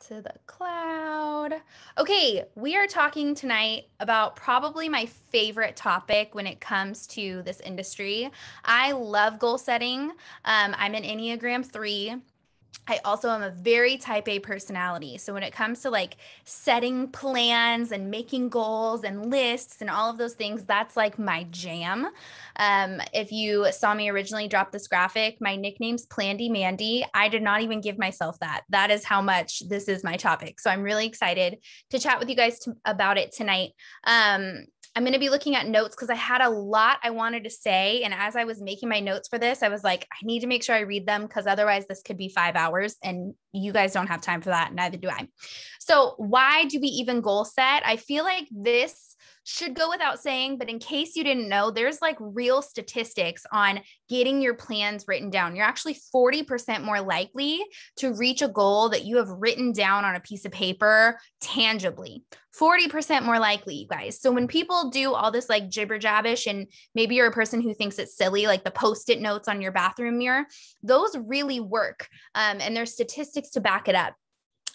to the cloud. Okay, we are talking tonight about probably my favorite topic when it comes to this industry. I love goal setting. I'm an Enneagram 3. I also am a very type A personality. So when it comes to like setting plans and making goals and lists and all of those things, that's like my jam. If you saw me originally drop this graphic, my nickname's Plandy Mandy. I did not even give myself that. That is how much this is my topic. So I'm really excited to chat with you guys about it tonight. I'm going to be looking at notes because I had a lot I wanted to say. And as I was making my notes for this, I was like, I need to make sure I read them because otherwise this could be 5 hours and you guys don't have time for that. Neither do I. So why do we even goal set? I feel like this should go without saying, but in case you didn't know, there's like real statistics on getting your plans written down. You're actually 40% more likely to reach a goal that you have written down on a piece of paper tangibly. 40% more likely, you guys. So when people do all this like jibber jabbish, and maybe you're a person who thinks it's silly, like the Post-it notes on your bathroom mirror, those really work. And there's statistics to back it up.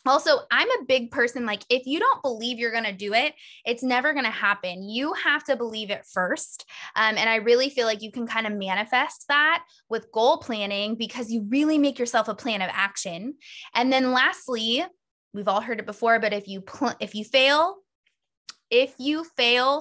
Also, I'm a big person. Like, if you don't believe you're going to do it, it's never going to happen. You have to believe it first. And I really feel like you can kind of manifest that with goal planning because you really make yourself a plan of action. And then lastly, we've all heard it before, but if you fail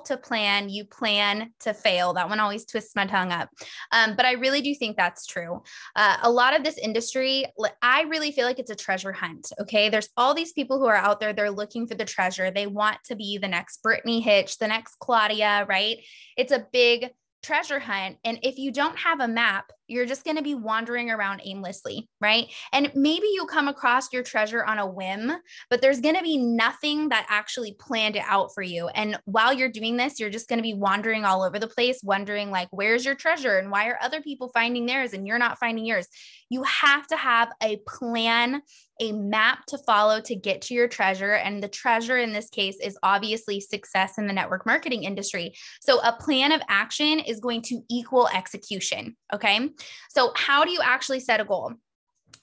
to plan, you plan to fail. That one always twists my tongue up. But I really do think that's true. A lot of this industry, I really feel like it's a treasure hunt. Okay. There's all these people who are out there. They're looking for the treasure. They want to be the next Brittany Hitch, the next Claudia, right? It's a big treasure hunt. And if you don't have a map, you're just going to be wandering around aimlessly, right? And maybe you come across your treasure on a whim, but there's going to be nothing that actually planned it out for you. And while you're doing this, you're just going to be wandering all over the place, wondering like, where's your treasure? And why are other people finding theirs and you're not finding yours? You have to have a plan, a map to follow to get to your treasure. And the treasure in this case is obviously success in the network marketing industry. So a plan of action is going to equal execution. Okay. So how do you actually set a goal?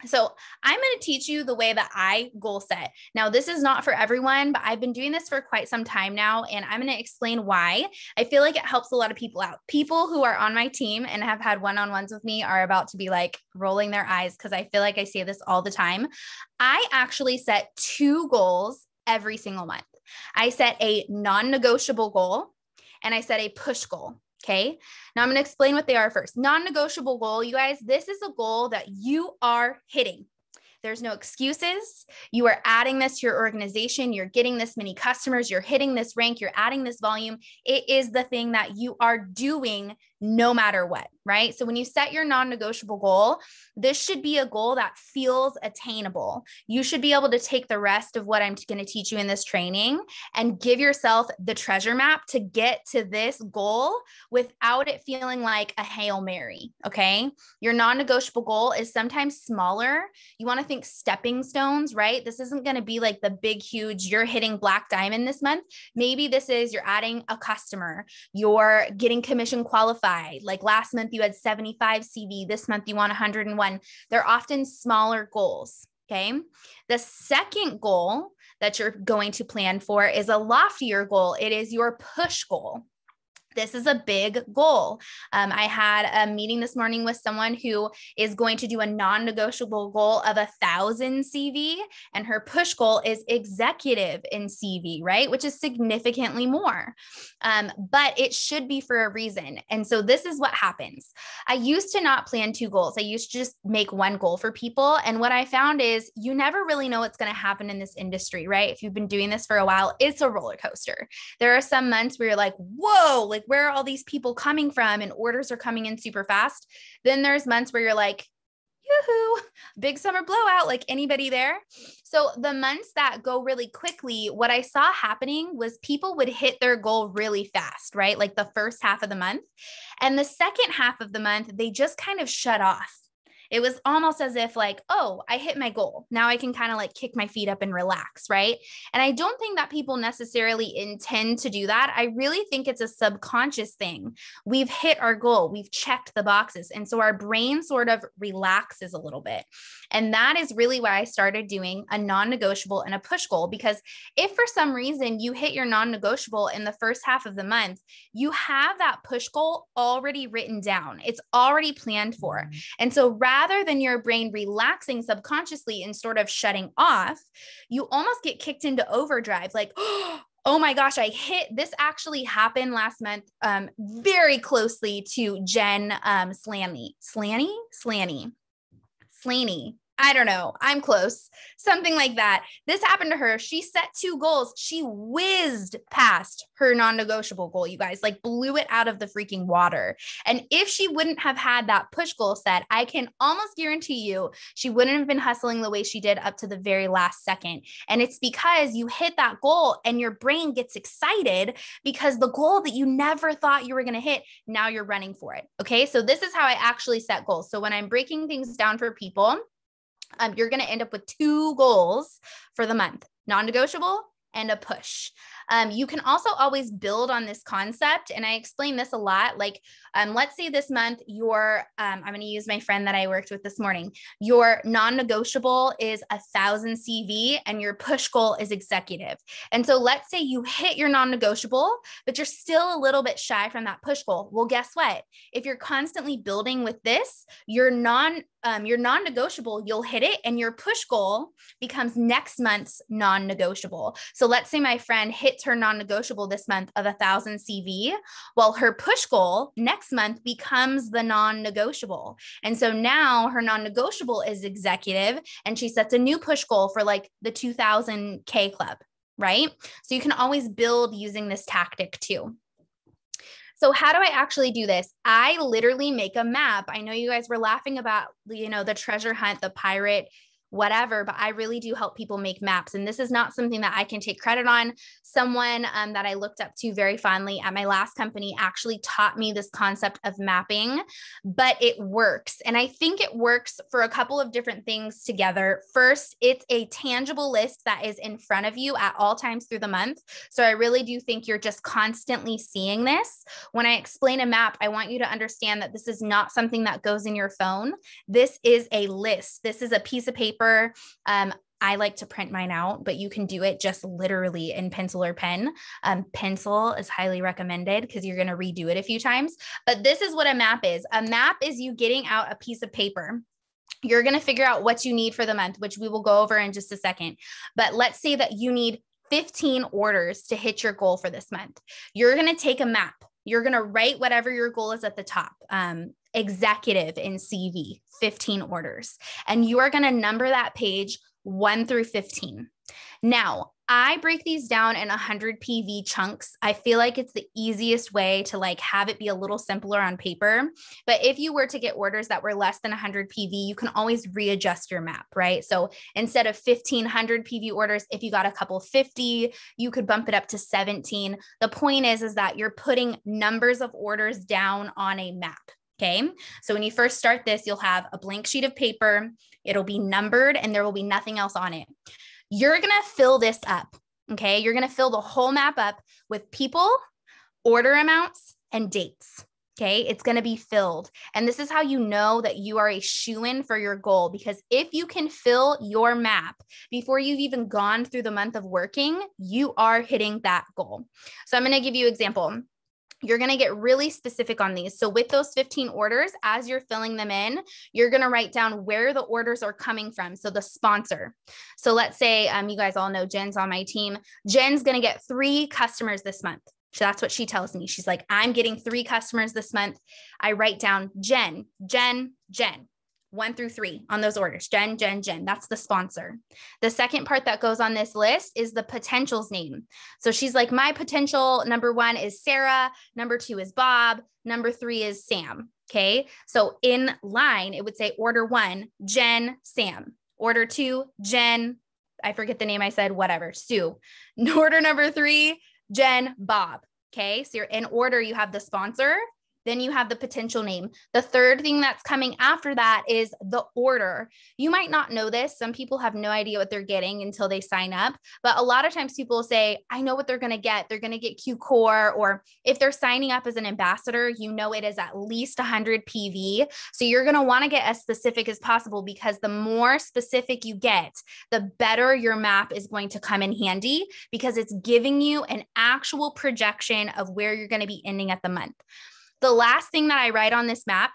So I'm going to teach you the way that I goal set. Now, this is not for everyone, but I've been doing this for quite some time now, and I'm going to explain why. I feel like it helps a lot of people out. People who are on my team and have had one-on-ones with me are about to be like rolling their eyes because I feel like I say this all the time. I actually set 2 goals every single month. I set a non-negotiable goal and I set a push goal. Okay. Now I'm going to explain what they are first. Non-negotiable goal, you guys, this is a goal that you are hitting. There's no excuses. You are adding this to your organization. You're getting this many customers. You're hitting this rank. You're adding this volume. It is the thing that you are doing no matter what, right? So when you set your non-negotiable goal, this should be a goal that feels attainable. You should be able to take the rest of what I'm going to teach you in this training and give yourself the treasure map to get to this goal without it feeling like a Hail Mary, okay? Your non-negotiable goal is sometimes smaller. You want to think stepping stones, right? This isn't going to be like the big, huge, you're hitting black diamond this month. Maybe this is you're adding a customer, you're getting commission qualified. Like last month you had 75 CV. This month you want 101. They're often smaller goals. Okay. The second goal that you're going to plan for is a loftier goal. It is your push goal. This is a big goal. I had a meeting this morning with someone who is going to do a non-negotiable goal of 1,000 CV, and her push goal is executive in CV, right? Which is significantly more. But it should be for a reason. And so this is what happens. I used to not plan 2 goals. I used to just make 1 goal for people. And what I found is you never really know what's going to happen in this industry, right? If you've been doing this for a while, it's a roller coaster. There are some months where you're like, whoa, like where are all these people coming from? And orders are coming in super fast. Then there's months where you're like, yoo-hoo, big summer blowout, like anybody there? So the months that go really quickly, what I saw happening was people would hit their goal really fast, right? Like the first half of the month. And the second half of the month, they just kind of shut off. It was almost as if like, oh, I hit my goal. Now I can kind of like kick my feet up and relax, right? And I don't think that people necessarily intend to do that. I really think it's a subconscious thing. We've hit our goal, we've checked the boxes. And so our brain sort of relaxes a little bit. And that is really why I started doing a non-negotiable and a push goal, because if for some reason you hit your non-negotiable in the first half of the month, you have that push goal already written down. It's already planned for. And so rather than your brain relaxing subconsciously and sort of shutting off, you almost get kicked into overdrive, like, oh my gosh, I hit this. Actually happened last month, very closely to Jen Slaney. I don't know. I'm close. Something like that. This happened to her. She set 2 goals. She whizzed past her non-negotiable goal, you guys, like blew it out of the freaking water. And if she wouldn't have had that push goal set, I can almost guarantee you she wouldn't have been hustling the way she did up to the very last second. And it's because you hit that goal and your brain gets excited because the goal that you never thought you were going to hit, now you're running for it. Okay. So this is how I actually set goals. So when I'm breaking things down for people, you're going to end up with 2 goals for the month, non-negotiable and a push. You can also always build on this concept. And I explain this a lot. Like, let's say this month, I'm going to use my friend that I worked with this morning. Your non-negotiable is 1,000 CV and your push goal is executive. And so let's say you hit your non-negotiable, but you're still a little bit shy from that push goal. Well, guess what? If you're constantly building with this, your non-negotiable, you'll hit it, and your push goal becomes next month's non-negotiable. So let's say my friend hits her non-negotiable this month of 1,000 CV. Well, her push goal next month becomes the non-negotiable. And so now her non-negotiable is executive, and she sets a new push goal for like the 2,000K club, right? So you can always build using this tactic too. So how do I actually do this? I literally make a map. I know you guys were laughing about, the treasure hunt, the pirate, whatever, but I really do help people make maps. And this is not something that I can take credit on. Someone that I looked up to very fondly at my last company actually taught me this concept of mapping, but it works. And I think it works for a couple of different things together. First, it's a tangible list that is in front of you at all times through the month. So I really do think you're just constantly seeing this. When I explain a map, I want you to understand that this is not something that goes in your phone. This is a list. This is a piece of paper. I like to print mine out, but you can do it just literally in pencil or pen. Pencil is highly recommended because you're going to redo it a few times. But this is what a map is. A map is you getting out a piece of paper. You're going to figure out what you need for the month, which we will go over in just a second. But let's say that you need 15 orders to hit your goal for this month. You're going to take a map. You're going to write whatever your goal is at the top. Executive in CV, 15 orders. And you are going to number that page 1 through 15. Now, I break these down in 100 PV chunks. I feel like it's the easiest way to like have it be a little simpler on paper. But if you were to get orders that were less than 100 PV, you can always readjust your map, right? So instead of 1,500 PV orders, if you got a couple 50, you could bump it up to 17. The point is that you're putting numbers of orders down on a map. Okay. So when you first start this, you'll have a blank sheet of paper. It'll be numbered and there will be nothing else on it. You're going to fill this up. Okay. You're going to fill the whole map up with people, order amounts, and dates. Okay. It's going to be filled. And this is how you know that you are a shoo-in for your goal, because if you can fill your map before you've even gone through the month of working, you are hitting that goal. So I'm going to give you an example. You're going to get really specific on these. So with those 15 orders, as you're filling them in, you're going to write down where the orders are coming from. So the sponsor. So let's say you guys all know Jen's on my team. Jen's going to get 3 customers this month. So that's what she tells me. She's like, I'm getting 3 customers this month. I write down Jen, 1 through 3 on those orders. Jen. That's the sponsor. The second part that goes on this list is the potential's name. So she's like, my potential number 1 is Sarah. Number 2 is Bob. Number 3 is Sam. Okay. So in line, it would say order 1, Jen, Sam. Order 2, Jen. I forget the name I said, whatever, Sue. Order number 3, Jen, Bob. Okay. So you're in order. You have the sponsor, Then you have the potential name. The third thing that's coming after that is the order. You might not know this. Some people have no idea what they're getting until they sign up. But a lot of times people say, I know what they're going to get. They're going to get Q Core, or if they're signing up as an ambassador, you know it is at least 100 PV. So you're going to want to get as specific as possible, because the more specific you get, the better your map is going to come in handy, because it's giving you an actual projection of where you're going to be ending at the month. The last thing that I write on this map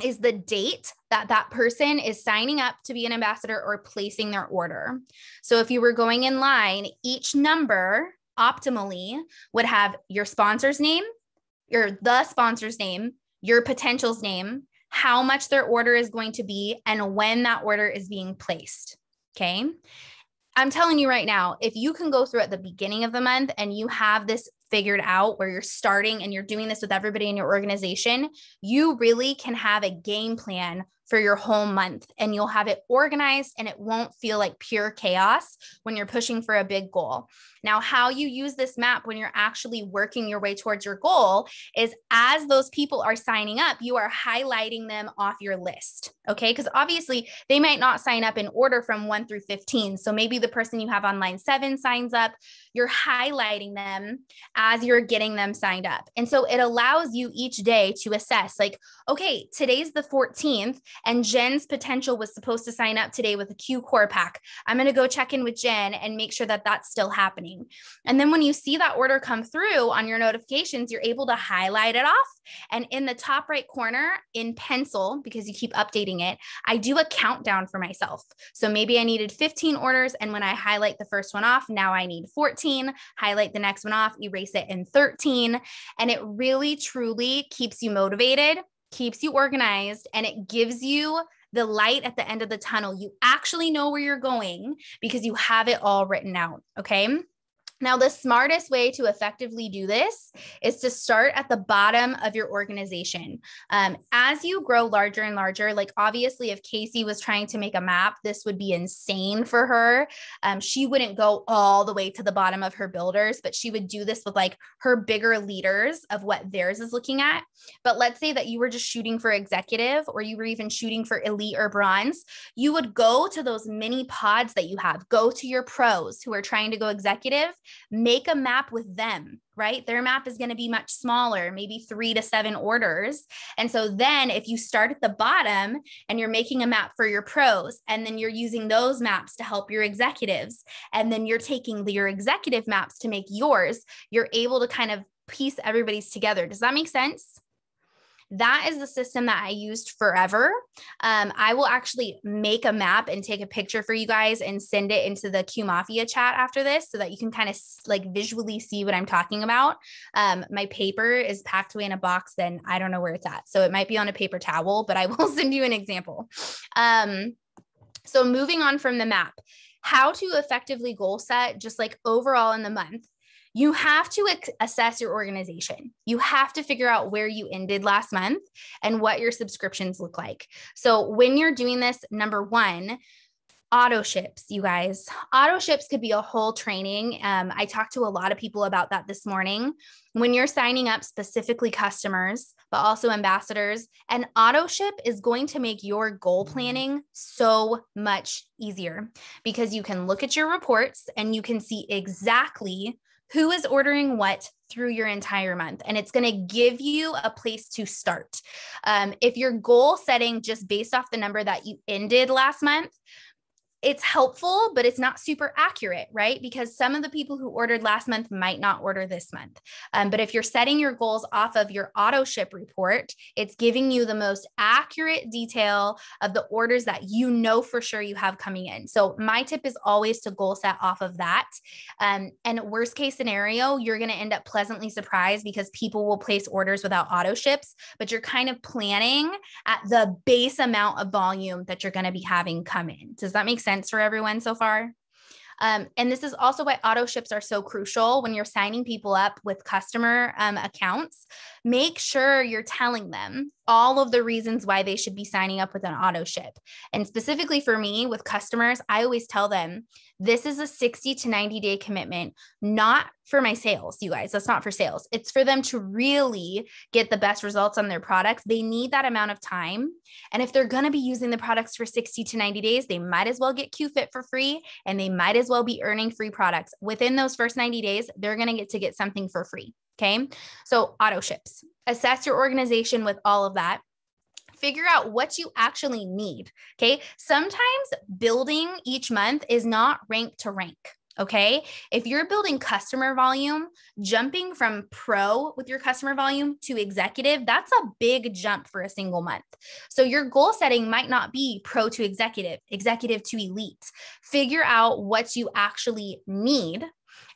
is the date that that person is signing up to be an ambassador or placing their order. So if you were going in line, each number optimally would have your sponsor's name, the sponsor's name, your potential's name, how much their order is going to be, and when that order is being placed. Okay. I'm telling you right now, if you can go through at the beginning of the month and you have this figured out where you're starting and you're doing this with everybody in your organization, you really can have a game plan for your whole month, and you'll have it organized, and it won't feel like pure chaos when you're pushing for a big goal. Now, how you use this map when you're actually working your way towards your goal is, as those people are signing up, you are highlighting them off your list. Okay. Because obviously they might not sign up in order from 1 through 15. So maybe the person you have on line 7 signs up, you're highlighting them as you're getting them signed up. And so it allows you each day to assess, like, okay, today's the 14th and Jen's potential was supposed to sign up today with a Q Core pack. I'm going to go check in with Jen and make sure that that's still happening. And then when you see that order come through on your notifications, you're able to highlight it off. And in the top right corner in pencil, because you keep updating it, I do a countdown for myself. So maybe I needed 15 orders. And when I highlight the first one off, now I need 14, highlight the next one off, erase it in 13. And it really, truly keeps you motivated, keeps you organized, and it gives you the light at the end of the tunnel. You actually know where you're going because you have it all written out. Okay. Now, the smartest way to effectively do this is to start at the bottom of your organization. As you grow larger and larger, like obviously if Casey was trying to make a map, this would be insane for her. She wouldn't go all the way to the bottom of her builders, but she would do this with like her bigger leaders of what theirs is looking at. But let's say that you were just shooting for executive, or you were even shooting for elite or bronze. You would go to those mini pods that you have, go to your pros who are trying to go executive, make a map with them, right? Their map is going to be much smaller, maybe 3 to 7 orders. And so then if you start at the bottom and you're making a map for your pros, and then you're using those maps to help your executives, and then you're taking your executive maps to make yours, you're able to kind of piece everybody's together. Does that make sense? That is the system that I used forever. I will actually make a map and take a picture for you guys and send it into the Q Mafia chat after this, so that you can kind of like visually see what I'm talking about. My paper is packed away in a box, then I don't know where it's at. So it might be on a paper towel, but I will send you an example. So moving on from the map, how to effectively goal set, just like overall in the month. You have to assess your organization. You have to figure out where you ended last month and what your subscriptions look like. So when you're doing this, number one, auto ships, you guys. Auto ships could be a whole training. I talked to a lot of people about that this morning. When you're signing up specifically customers, but also ambassadors, an auto ship is going to make your goal planning so much easier, because you can look at your reports and you can see exactly who is ordering what through your entire month. And it's going to give you a place to start. If you're goal setting just based off the number that you ended last month, it's helpful, but it's not super accurate, right? Because some of the people who ordered last month might not order this month. But if you're setting your goals off of your auto ship report, it's giving you the most accurate detail of the orders that you know for sure you have coming in. So my tip is always to goal set off of that. And worst case scenario, you're going to end up pleasantly surprised because people will place orders without auto ships, but you're kind of planning at the base amount of volume that you're going to be having come in. Does that make sense for everyone so far? And this is also why auto ships are so crucial when you're signing people up with customer accounts. make sure you're telling them all of the reasons why they should be signing up with an auto ship. And specifically for me with customers, I always tell them this is a 60 to 90 day commitment, not for my sales, you guys. That's not for sales. It's for them to really get the best results on their products. They need that amount of time. And if they're going to be using the products for 60 to 90 days, they might as well get QFit for free, and they might as well be earning free products. Within those first 90 days, they're going to get something for free. Okay. So auto ships, assess your organization with all of that. Figure out what you actually need. Okay. Sometimes building each month is not rank to rank. Okay. If you're building customer volume, jumping from pro with your customer volume to executive, that's a big jump for a single month. So your goal setting might not be pro to executive, executive to elite. Figure out what you actually need,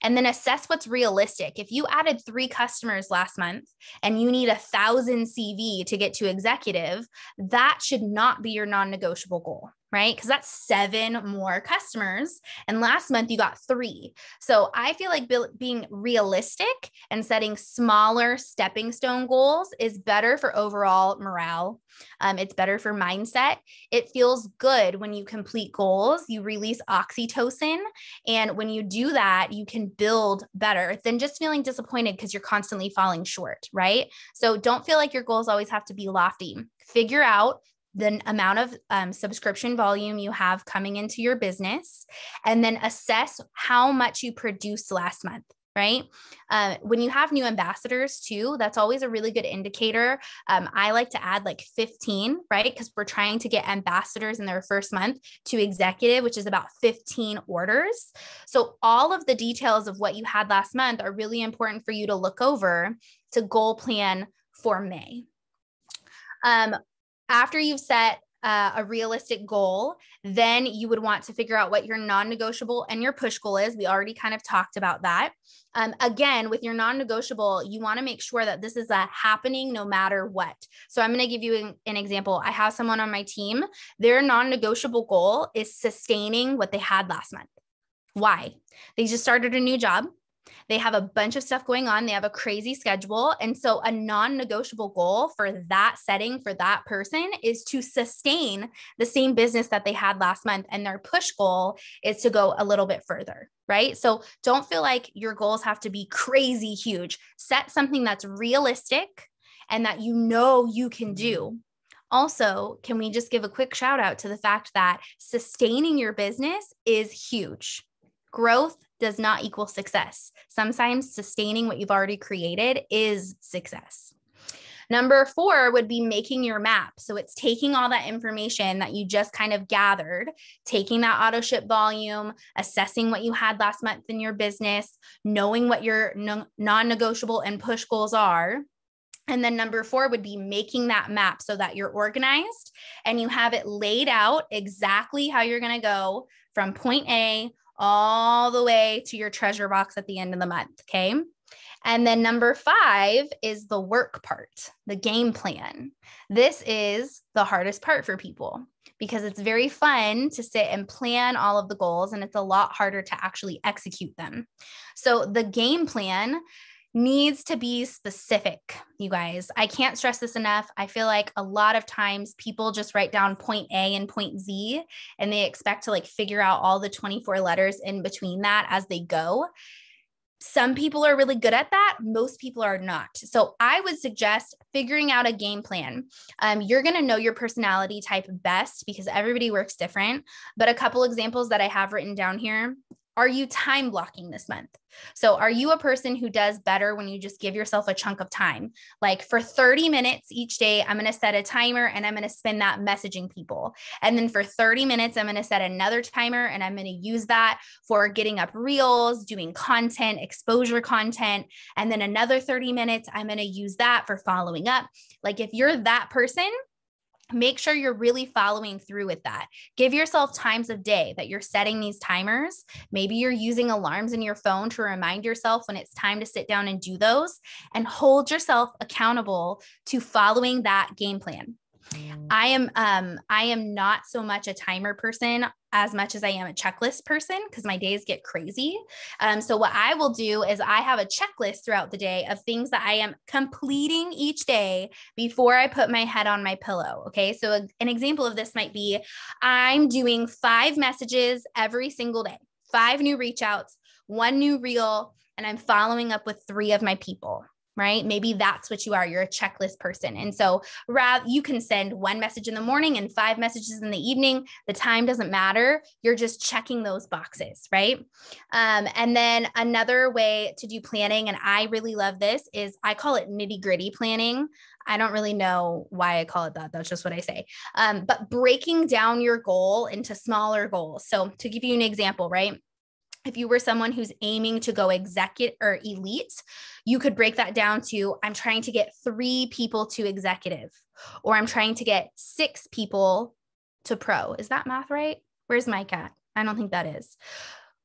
and then assess what's realistic. If you added 3 customers last month and you need 1,000 CV to get to executive, that should not be your non-negotiable goal, right? Because that's 7 more customers. And last month you got 3. So I feel like being realistic and setting smaller stepping stone goals is better for overall morale. It's better for mindset. It feels good when you complete goals, you release oxytocin. And when you do that, you can build better than just feeling disappointed because you're constantly falling short, right? So don't feel like your goals always have to be lofty. Figure out the amount of subscription volume you have coming into your business, and then assess how much you produced last month, right? When you have new ambassadors too, that's always a really good indicator. I like to add like 15, right? Because we're trying to get ambassadors in their first month to executive, which is about 15 orders. So all of the details of what you had last month are really important for you to look over to goal plan for May. After you've set a realistic goal, then you would want to figure out what your non-negotiable and your push goal is. We already kind of talked about that. Again, with your non-negotiable, you want to make sure that this is happening no matter what. So I'm going to give you an example. I have someone on my team. Their non-negotiable goal is sustaining what they had last month. Why? They just started a new job. They have a bunch of stuff going on. They have a crazy schedule. And so a non-negotiable goal for that setting for that person is to sustain the same business that they had last month. And their push goal is to go a little bit further, right? So don't feel like your goals have to be crazy huge. Set something that's realistic and that you know you can do. Also, can we just give a quick shout out to the fact that sustaining your business is huge. Growth does not equal success. Sometimes sustaining what you've already created is success. Number 4 would be making your map. So it's taking all that information that you just kind of gathered, taking that auto ship volume, assessing what you had last month in your business, knowing what your non-negotiable and push goals are. And then number 4 would be making that map so that you're organized and you have it laid out exactly how you're going to go from point A all the way to your treasure box at the end of the month. Okay. And then number 5 is the work part, the game plan. This is the hardest part for people because it's very fun to sit and plan all of the goals, and it's a lot harder to actually execute them. So the game plan needs to be specific, you guys. I can't stress this enough. I feel like a lot of times people just write down point A and point Z, and they expect to figure out all the 24 letters in between that as they go. Some people are really good at that. Most people are not. So I would suggest figuring out a game plan. You're going to know your personality type best because everybody works different. But a couple examples that I have written down here. Are you time blocking this month? So are you a person who does better when you just give yourself a chunk of time? Like for 30 minutes each day, I'm going to set a timer and I'm going to spend that messaging people. And then for 30 minutes, I'm going to set another timer and I'm going to use that for getting up reels, doing content, exposure content. And then another 30 minutes, I'm going to use that for following up. Like if you're that person, make sure you're really following through with that. Give yourself times of day that you're setting these timers. Maybe you're using alarms in your phone to remind yourself when it's time to sit down and do those, and hold yourself accountable to following that game plan. I am not so much a timer person as much as I am a checklist person because my days get crazy. So what I will do is I have a checklist throughout the day of things that I am completing each day before I put my head on my pillow. Okay. So an example of this might be I'm doing 5 messages every single day, 5 new reach outs, 1 new reel, and I'm following up with 3 of my people. Right? Maybe that's what you are. You're a checklist person. And so rather you can send 1 message in the morning and 5 messages in the evening. The time doesn't matter. You're just checking those boxes. Right. And then another way to do planning, and I really love this, is I call it nitty-gritty planning. I don't really know why I call it that. That's just what I say. But breaking down your goal into smaller goals. So to give you an example, right? If you were someone who's aiming to go executive or elite, you could break that down to, I'm trying to get 3 people to executive, or I'm trying to get 6 people to pro. Is that math right? Where's Mike at? I don't think that is.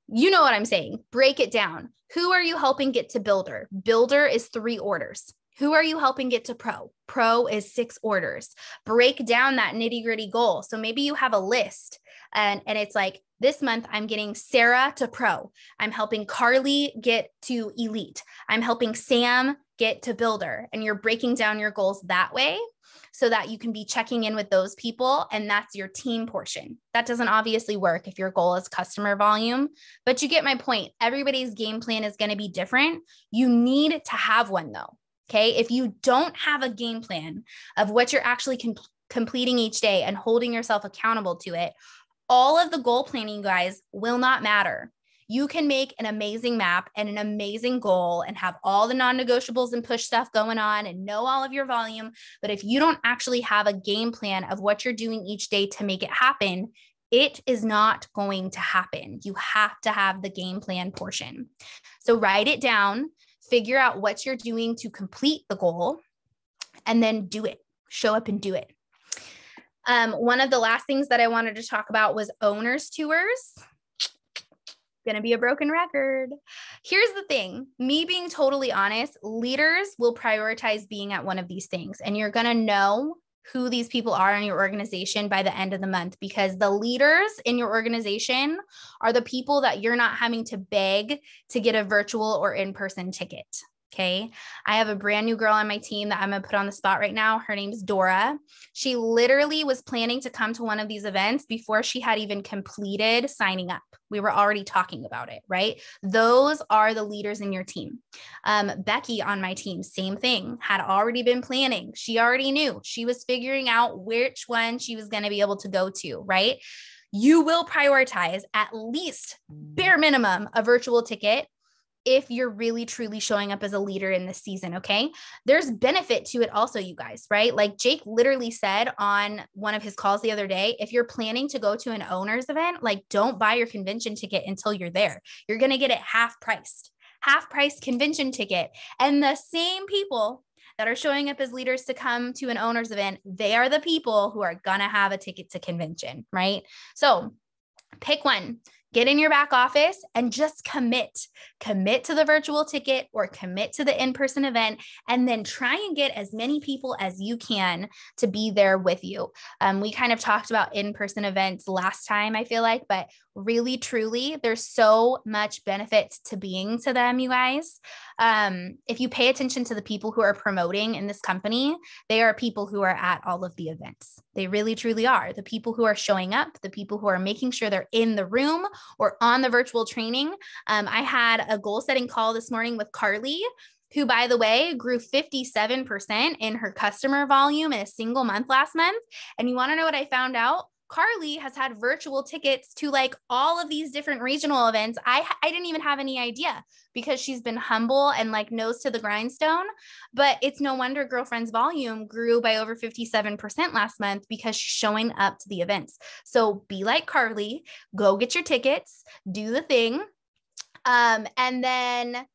You know what I'm saying? Break it down. Who are you helping get to builder? Builder is 3 orders. Who are you helping get to pro? Pro is 6 orders. Break down that nitty-gritty goal. So maybe you have a list and it's like, this month, I'm getting Sarah to pro. I'm helping Carly get to elite. I'm helping Sam get to builder. And you're breaking down your goals that way so that you can be checking in with those people. And that's your team portion. That doesn't obviously work if your goal is customer volume, but you get my point. Everybody's game plan is going to be different. You need to have one though. Okay. If you don't have a game plan of what you're actually completing each day and holding yourself accountable to it, all of the goal planning, guys, will not matter. You can make an amazing map and an amazing goal and have all the non-negotiables and push stuff going on and know all of your volume. But if you don't actually have a game plan of what you're doing each day to make it happen, it is not going to happen. You have to have the game plan portion. So write it down, figure out what you're doing to complete the goal, and then do it. Show up and do it. One of the last things that I wanted to talk about was owners tours. Going to be a broken record. Here's the thing, me being totally honest, leaders will prioritize being at one of these things, and you're going to know who these people are in your organization by the end of the month, because the leaders in your organization are the people that you're not having to beg to get a virtual or in-person ticket. Okay. I have a brand new girl on my team that I'm going to put on the spot right now. Her name's Dora. She literally was planning to come to one of these events before she had even completed signing up. We were already talking about it, right? Those are the leaders in your team. Becky on my team, same thing, had already been planning. She already knew. She was figuring out which one she was going to be able to go to, right? You will prioritize at least bare minimum a virtual ticket if you're really truly showing up as a leader in this season. Okay. There's benefit to it also, you guys, right? Like Jake literally said on one of his calls the other day, if you're planning to go to an owner's event, like don't buy your convention ticket until you're there. You're going to get it half priced convention ticket. And the same people that are showing up as leaders to come to an owner's event, they are the people who are going to have a ticket to convention, right? So pick one. Get in your back office and just commit to the virtual ticket or commit to the in-person event, and then try and get as many people as you can to be there with you. We kind of talked about in-person events last time, I feel like, but really, truly, there's so much benefit to being to them, you guys. If you pay attention to the people who are promoting in this company, they are people who are at all of the events. They really, truly are. The people who are showing up, the people who are making sure they're in the room or on the virtual training. I had a goal setting call this morning with Carly, who, by the way, grew 57% in her customer volume in a single month last month. And you want to know what I found out? Carly has had virtual tickets to like all of these different regional events. I didn't even have any idea because she's been humble and like nose to the grindstone, but it's no wonder Girlfriend's volume grew by over 57% last month because she's showing up to the events. So be like Carly, go get your tickets, do the thing. And then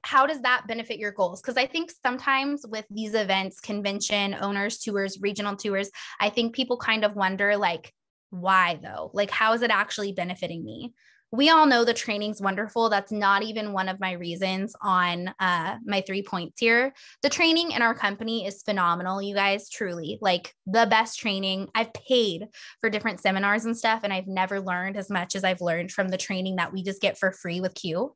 how does that benefit your goals? Because I think sometimes with these events, convention, owners tours, regional tours, I think people kind of wonder like, why though? Like, how is it actually benefiting me? We all know the training's wonderful. That's not even one of my reasons on my 3 points here. The training in our company is phenomenal, you guys, truly. Like the best training. I've paid for different seminars and stuff, and I've never learned as much as I've learned from the training that we just get for free with Q.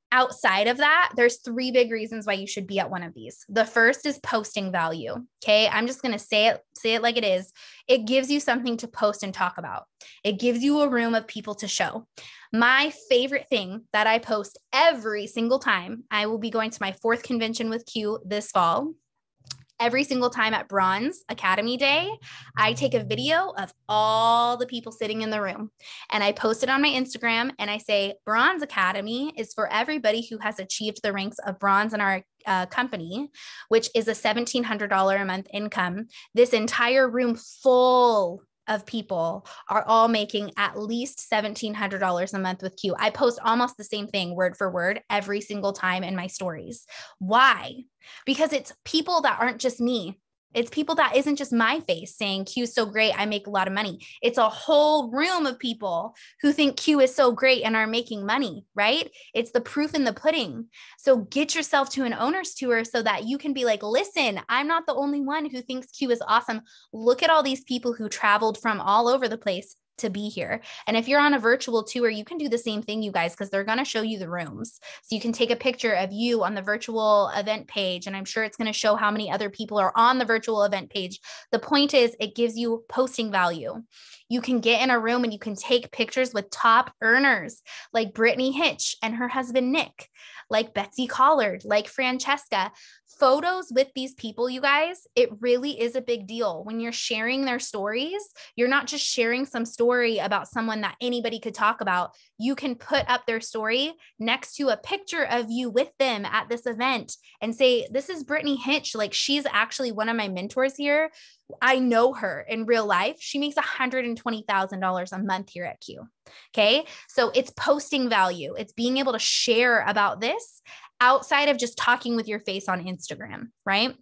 Outside of that, there's 3 big reasons why you should be at one of these. The first is posting value. Okay. I'm just going to say it like it is. It gives you something to post and talk about. It gives you a room of people to show. My favorite thing that I post every single time, I will be going to my 4th convention with Q this fall. Every single time at Bronze Academy Day, I take a video of all the people sitting in the room and I post it on my Instagram and I say, Bronze Academy is for everybody who has achieved the ranks of bronze in our company, which is a $1,700 a month income. This entire room full of people are all making at least $1,700 a month with Q. I post almost the same thing word for word every single time in my stories. Why? Because it's people that aren't just me. It's people that isn't just my face saying Q is so great, I make a lot of money. It's a whole room of people who think Q is so great and are making money, right? It's the proof in the pudding. So get yourself to an owner's tour so that you can be like, listen, I'm not the only one who thinks Q is awesome. Look at all these people who traveled from all over the place to be here. And if you're on a virtual tour, you can do the same thing, you guys, because they're going to show you the rooms. So you can take a picture of you on the virtual event page, and I'm sure it's going to show how many other people are on the virtual event page. The point is it gives you posting value. You can get in a room and you can take pictures with top earners like Brittany Hitch and her husband, Nick, like Betsy Collard, like Francesca. Photos with these people, you guys, it really is a big deal. When you're sharing their stories, you're not just sharing some story about someone that anybody could talk about. You can put up their story next to a picture of you with them at this event and say, this is Brittany Hitch. Like, she's actually one of my mentors here. I know her in real life. She makes $120,000 a month here at Q. Okay. So it's posting value. It's being able to share about this outside of just talking with your face on Instagram, right?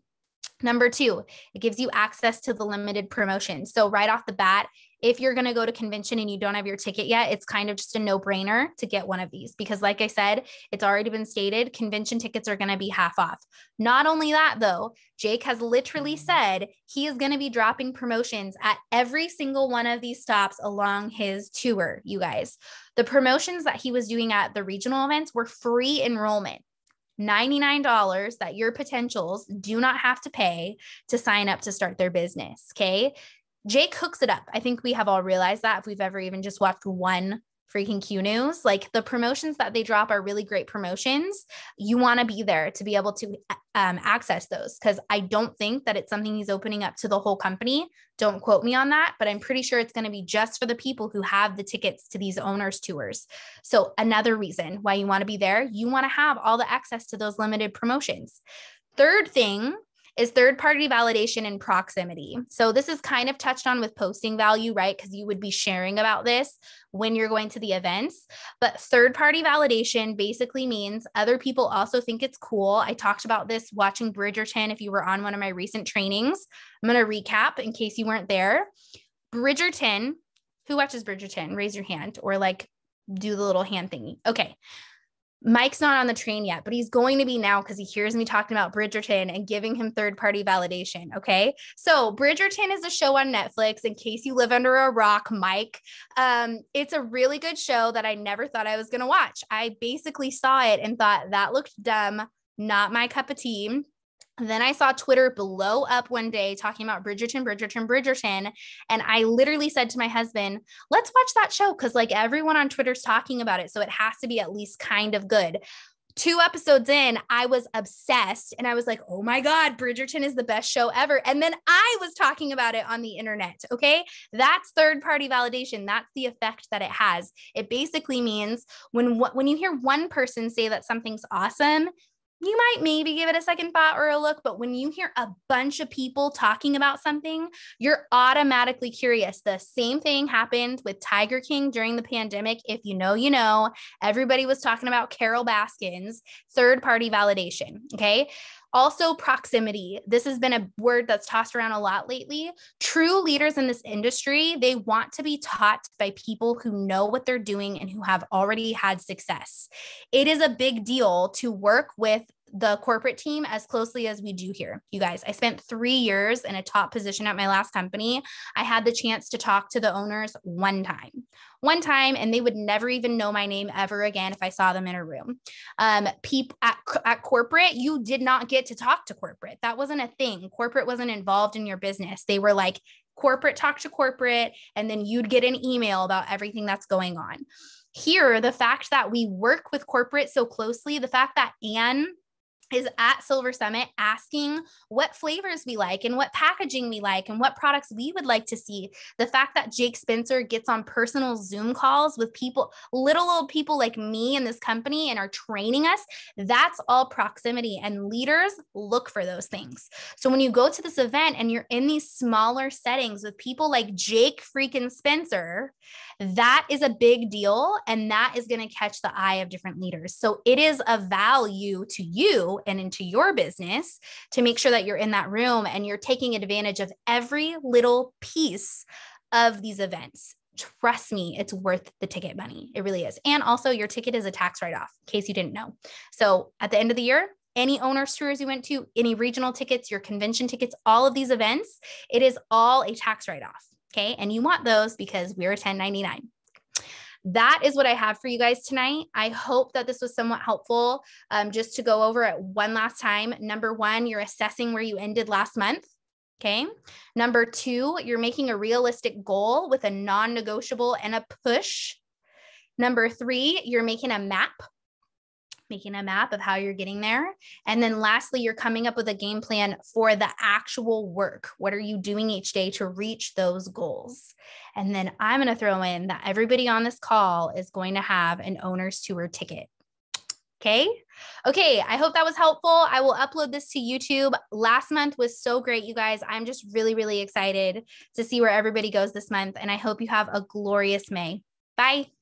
Number 2, it gives you access to the limited promotion. So right off the bat, if you're going to go to convention and you don't have your ticket yet, it's kind of just a no-brainer to get one of these because like I said, it's already been stated, convention tickets are going to be half off. Not only that though, Jake has literally said he is going to be dropping promotions at every single one of these stops along his tour, you guys. The promotions that he was doing at the regional events were free enrollment. $99 that your potentials do not have to pay to sign up to start their business. Okay. Jake hooks it up. I think we have all realized that if we've ever even just watched one freaking Q News, like the promotions that they drop are really great promotions. You want to be there to be able to access those because I don't think that it's something he's opening up to the whole company. Don't quote me on that, but I'm pretty sure it's going to be just for the people who have the tickets to these owners tours. So another reason why you want to be there, you want to have all the access to those limited promotions. Third thing is third-party validation and proximity. So this is kind of touched on with posting value, right? Because you would be sharing about this when you're going to the events. But third-party validation basically means other people also think it's cool. I talked about this watching Bridgerton if you were on one of my recent trainings. I'm going to recap in case you weren't there. Bridgerton, who watches Bridgerton? Raise your hand or like do the little hand thingy. Okay. Mike's not on the train yet, but he's going to be now because he hears me talking about Bridgerton and giving him third-party validation. Okay. So Bridgerton is a show on Netflix in case you live under a rock, Mike. It's a really good show that I never thought I was going to watch. I basically saw it and thought that looked dumb, not my cup of tea. And then I saw Twitter blow up one day talking about Bridgerton. And I literally said to my husband, let's watch that show because like everyone on Twitter's talking about it. So it has to be at least kind of good. 2 episodes in, I was obsessed and I was like, oh my God, Bridgerton is the best show ever. And then I was talking about it on the internet. Okay. That's third-party validation. That's the effect that it has. It basically means when you hear one person say that something's awesome, you might maybe give it a second thought or a look, but when you hear a bunch of people talking about something, you're automatically curious. The same thing happened with Tiger King during the pandemic. If you know, you know, everybody was talking about Carol Baskins, third-party validation. Okay. Also, proximity. This has been a word that's tossed around a lot lately. True leaders in this industry, they want to be taught by people who know what they're doing and who have already had success. It is a big deal to work with the corporate team as closely as we do here. You guys, I spent 3 years in a top position at my last company. I had the chance to talk to the owners one time, and they would never even know my name ever again if I saw them in a room. People at corporate, you did not get to talk to corporate. That wasn't a thing. Corporate wasn't involved in your business. They were like, corporate talk to corporate, and then you'd get an email about everything that's going on. Here, the fact that we work with corporate so closely, the fact that Anne is at Silver Summit asking what flavors we like and what packaging we like and what products we would like to see. The fact that Jake Spencer gets on personal Zoom calls with people, little old people like me in this company, and are training us, that's all proximity, and leaders look for those things. So when you go to this event and you're in these smaller settings with people like Jake freaking Spencer, that is a big deal, and that is going to catch the eye of different leaders. So it is a value to you and into your business to make sure that you're in that room and you're taking advantage of every little piece of these events. Trust me, it's worth the ticket money. It really is. And also, your ticket is a tax write-off, in case you didn't know. So at the end of the year, any owners tours you went to, any regional tickets, your convention tickets, all of these events, it is all a tax write-off. Okay. And you want those because we're a 1099. That is what I have for you guys tonight. I hope that this was somewhat helpful. Just to go over it one last time. Number 1, you're assessing where you ended last month. Okay. Number 2, you're making a realistic goal with a non-negotiable and a push. Number 3, you're making a map of how you're getting there. And then lastly, you're coming up with a game plan for the actual work. What are you doing each day to reach those goals? And then I'm going to throw in that everybody on this call is going to have an owner's tour ticket. Okay. I hope that was helpful. I will upload this to YouTube. Last month was so great, you guys. I'm just really, really excited to see where everybody goes this month. And I hope you have a glorious May. Bye.